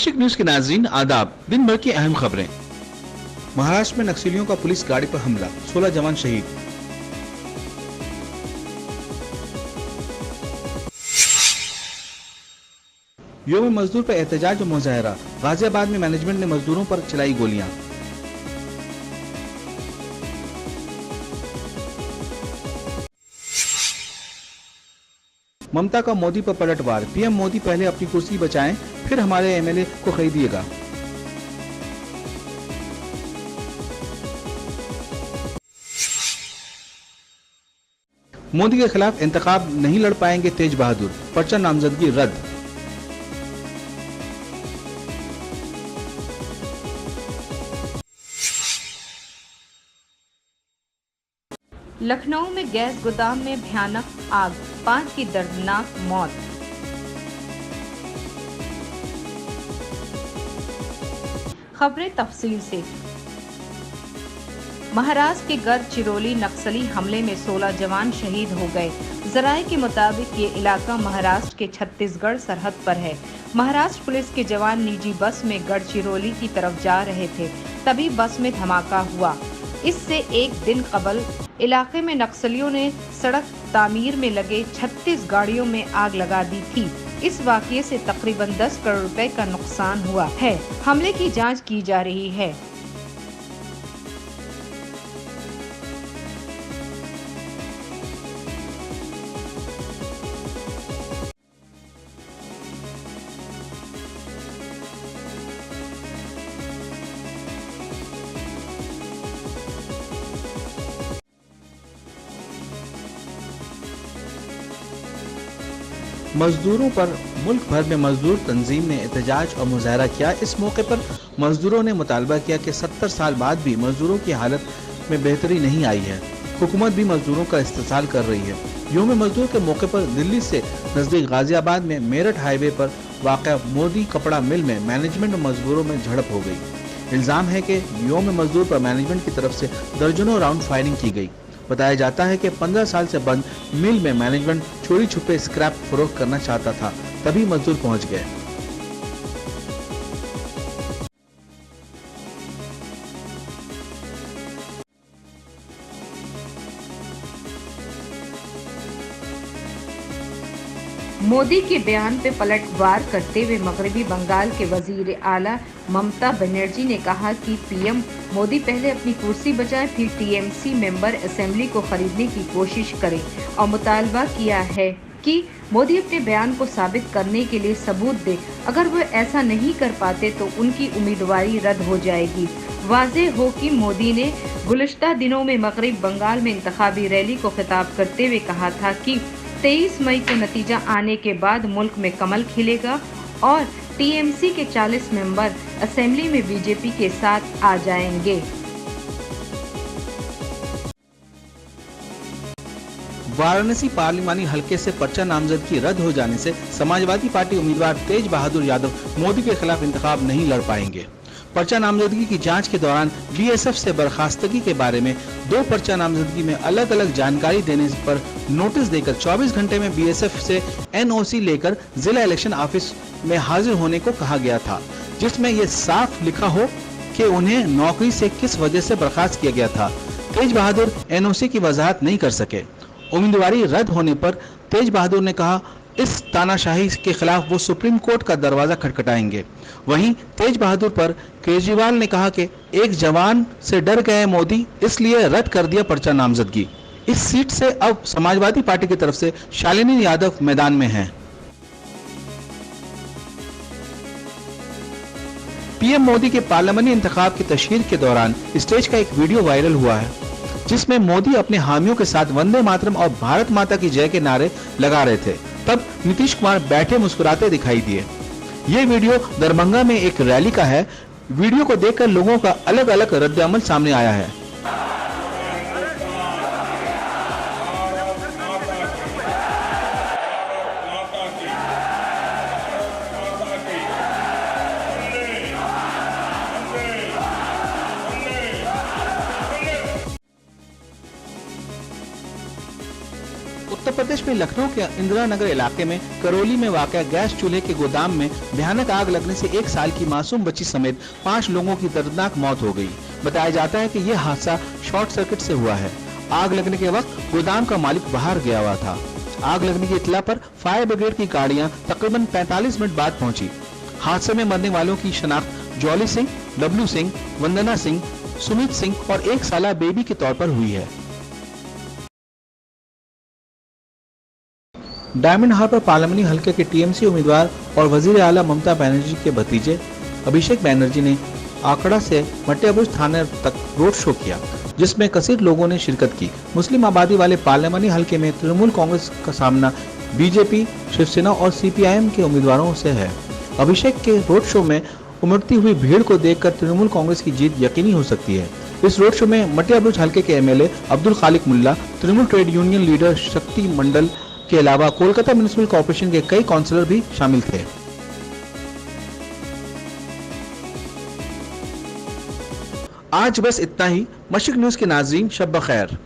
आशिक news के नाजरीन आदाब। दिन भर की अहम खबरें। महाराष्ट्र में नक्सलियों का पुलिस गाड़ी पर हमला, 16 जवान शहीद। योम मजदूर पर एहतजाज और मुजाहरा, गाजियाबाद में मैनेजमेंट ने मजदूरों पर चलाई गोलियां। ममता का मोदी पर पलटवार, पीएम मोदी पहले अपनी कुर्सी बचाएं, फिर हमारे एमएलए को खरीदिएगा। मोदी के खिलाफ इंतखाब नहीं लड़ पाएंगे तेज बहादुर, पर्चा नामजदगी रद्द। लखनऊ में गैस गोदाम में भयानक आग, 5 की दर्दनाक मौत। खबरें तफसील से। महाराष्ट्र के गढ़चिरौली नक्सली हमले में 16 जवान शहीद हो गए। जराये के मुताबिक ये इलाका महाराष्ट्र के छत्तीसगढ़ सरहद पर है। महाराष्ट्र पुलिस के जवान निजी बस में गढ़चिरौली की तरफ जा रहे थे, तभी बस में धमाका हुआ। इससे एक दिन कबल इलाके में नक्सलियों ने सड़क तामीर में लगे 36 गाड़ियों में आग लगा दी थी। इस वाकये से तकरीबन 10 करोड़ रुपए का नुकसान हुआ है। हमले की जांच की जा रही है। मजदूरों पर मुल्क भर में मजदूर तंजीम ने एहतजाज और मुजाहरा किया। इस मौके पर मजदूरों ने मुतालबा किया कि 70 साल बाद भी मजदूरों की हालत में बेहतरी नहीं आई है। हुकूमत भी मजदूरों का इस्तेसाल कर रही है। योम मजदूर के मौके पर दिल्ली से नजदीक गाजियाबाद में मेरठ हाईवे पर वाक़या मोदी कपड़ा मिल में मैनेजमेंट और मजदूरों में झड़प हो गई। इल्जाम है कि योम मजदूर पर मैनेजमेंट की तरफ से दर्जनों राउंड फायरिंग की गई। बताया जाता है कि 15 साल से बंद मिल में मैनेजमेंट चोरी छुपे स्क्रैप फरोख्त करना चाहता था, तभी मजदूर पहुंच गए। मोदी के बयान पे पलटवार करते हुए मगरबी बंगाल के वजीर आला ममता बनर्जी ने कहा कि पीएम मोदी पहले अपनी कुर्सी बचाए, फिर टीएमसी मेंबर असेंबली को खरीदने की कोशिश करें और मुतालबा किया है कि मोदी अपने बयान को साबित करने के लिए सबूत दे। अगर वो ऐसा नहीं कर पाते तो उनकी उम्मीदवारी रद्द हो जाएगी। वाज़ेह हो कि मोदी ने गुज़िश्ता दिनों में मगरबी बंगाल में इंतखाबी रैली को खिताब करते हुए कहा था कि 23 मई को नतीजा आने के बाद मुल्क में कमल खिलेगा और टीएमसी के 40 मेंबर असेंबली में बीजेपी के साथ आ जाएंगे। वाराणसी पार्लिमानी हलके से पर्चा नामजदगी रद्द हो जाने से समाजवादी पार्टी उम्मीदवार तेज बहादुर यादव मोदी के खिलाफ इंतखाब नहीं लड़ पाएंगे। पर्चा नामजदगी की जांच के दौरान बीएसएफ से बर्खास्तगी के बारे में 2 पर्चा नामजदगी में अलग अलग जानकारी देने पर नोटिस देकर 24 घंटे में बीएसएफ से एनओसी लेकर जिला इलेक्शन ऑफिस में हाजिर होने को कहा गया था, जिसमें ये साफ लिखा हो कि उन्हें नौकरी से किस वजह से बर्खास्त किया गया था। तेज बहादुर एनओसी की वजाहत नहीं कर सके। उम्मीदवारी रद्द होने पर तेज बहादुर ने कहा इस तानाशाही के खिलाफ वो सुप्रीम कोर्ट का दरवाजा खटखटाएंगे। वहीं तेज बहादुर पर केजरीवाल ने कहा कि एक जवान से डर गए मोदी, इसलिए रद्द कर दिया पर्चा नामजदगी। इस सीट से अब समाजवादी पार्टी की तरफ से शालिनी यादव मैदान में हैं। पीएम मोदी के पार्लियामानी इंतखाब की तशहीर के दौरान स्टेज का एक वीडियो वायरल हुआ है, जिसमें मोदी अपने हामियों के साथ वंदे मातरम और भारत माता की जय के नारे लगा रहे थे। तब नीतीश कुमार बैठे मुस्कुराते दिखाई दिए। ये वीडियो दरभंगा में एक रैली का है। वीडियो को देखकर लोगों का अलग अलग रद्द-ए-अमल सामने आया है। उत्तर प्रदेश में लखनऊ के इंदिरा नगर इलाके में करौली में वाक़ गैस चूल्हे के गोदाम में भयानक आग लगने से 1 साल की मासूम बच्ची समेत 5 लोगों की दर्दनाक मौत हो गई। बताया जाता है कि यह हादसा शॉर्ट सर्किट से हुआ है। आग लगने के वक्त गोदाम का मालिक बाहर गया हुआ था। आग लगने की इत्तला पर फायर ब्रिगेड की गाड़ियां तकरीबन 45 मिनट बाद पहुंची। हादसे में मरने वालों की शनाख्त जॉली सिंह, डब्लू सिंह, वंदना सिंह, सुमित सिंह और 1 साला बेबी के तौर पर हुई है। डायमंड हार्बर पार्लियामानी हलके के टीएमसी उम्मीदवार और वजीर आला ममता बनर्जी के भतीजे अभिषेक बनर्जी ने आकड़ा से मटियाबुर्ज थाने तक रोड शो किया, जिसमें कसीर लोगों ने शिरकत की। मुस्लिम आबादी वाले पार्लियामानी हलके में तृणमूल कांग्रेस का सामना बीजेपी, शिवसेना और सीपीआईएम के उम्मीदवारों से है। अभिषेक के रोड शो में उमड़ती हुई भीड़ को देखकर तृणमूल कांग्रेस की जीत यकीनी हो सकती है। इस रोड शो में मटियाबुर्ज हलके के एमएलए अब्दुल खालिक मुल्ला, तृणमूल ट्रेड यूनियन लीडर शक्ति मंडल के अलावा कोलकाता म्युनिसिपल कॉर्पोरेशन के कई काउंसलर भी शामिल थे। आज बस इतना ही। मशरिक न्यूज के नाज़रीन, शब बखैर।